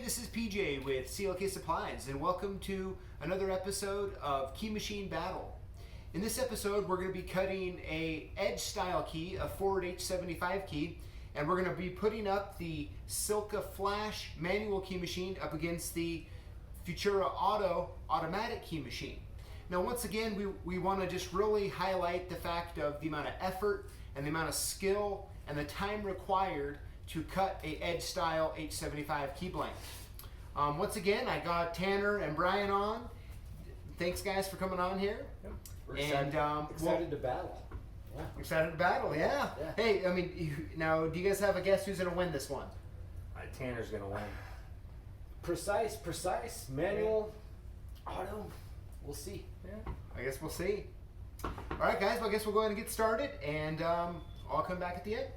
this is PJ with CLK Supplies, and welcome to another episode of Key Machine Battle. In this episode, we're going to be cutting a edge style key, a forward H75 key, and we're going to be putting up the Silca Flash manual key machine up against the Futura Auto automatic key machine. Now, once again, we want to just really highlight the fact of the amount of effort and the amount of skill and the time required to cut a edge style H75 key blank. Once again, I got Tanner and Brian on. Thanks guys for coming on here. Yeah. We're excited to battle. Yeah. Excited to battle, yeah. Hey, I mean, now do you guys have a guess who's gonna win this one? Tanner's gonna win. Precise, manual, auto, we'll see. Yeah, I guess we'll see. All right guys, well I guess we'll go ahead and get started, and I'll come back at the end.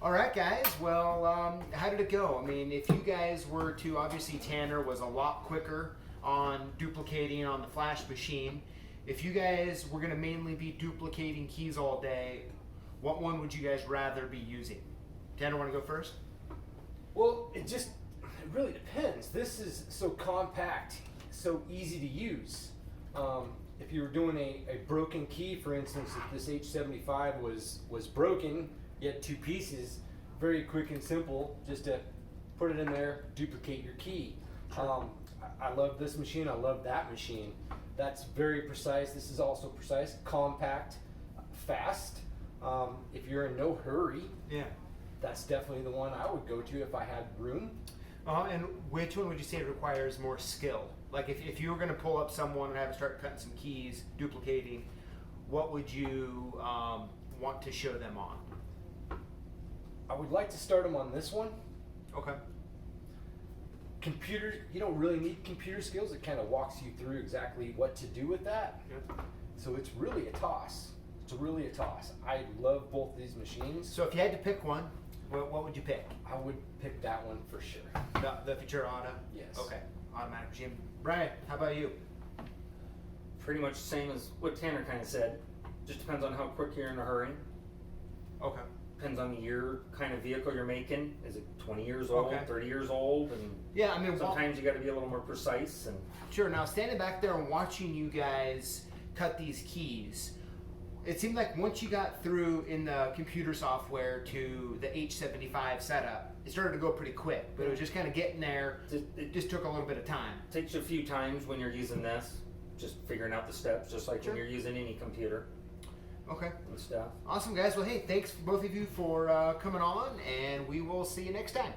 All right, guys. Well, how did it go? I mean, if you guys were to, obviously Tanner was a lot quicker on duplicating on the Flash machine. If you guys were going to mainly be duplicating keys all day, what one would you guys rather be using? Tanner, want to go first? Well, it really depends. This is so compact, so easy to use. If you were doing a broken key, for instance, if this H75 was broken, you had two pieces, very quick and simple, just to put it in there, duplicate your key. Sure. I love this machine, I love that machine. That's very precise. This is also precise, compact, fast. If you're in no hurry, yeah, that's definitely the one I would go to if I had room. And which one would you say requires more skill? Like if you were going to pull up someone and have to start cutting some keys, duplicating, what would you want to show them on? I would like to start them on this one. Okay. you don't really need computer skills. It kind of walks you through exactly what to do with that. Yeah. So it's really a toss. It's really a toss. I love both these machines. So if you had to pick one, what would you pick? I would pick that one for sure. The Futura Auto? Yes. Okay, automatic machine. Brian, how about you? Pretty much the same as what Tanner kind of said. Just depends on how quick you're in a hurry. Okay. Depends on the year, kind of vehicle you're making. Is it 20 years old, Okay. 30 years old? And Yeah, I mean, sometimes you got to be a little more precise. And sure. Now, standing back there and watching you guys cut these keys, it seemed like once you got through in the computer software to the H75 setup, it started to go pretty quick. But it was just kind of getting there. It just took a little bit of time. takes you a few times when you're using this, just figuring out the steps, just like Sure. when you're using any computer Okay. and stuff. Awesome, guys. Well, hey, thanks both of you for coming on, and we will see you next time.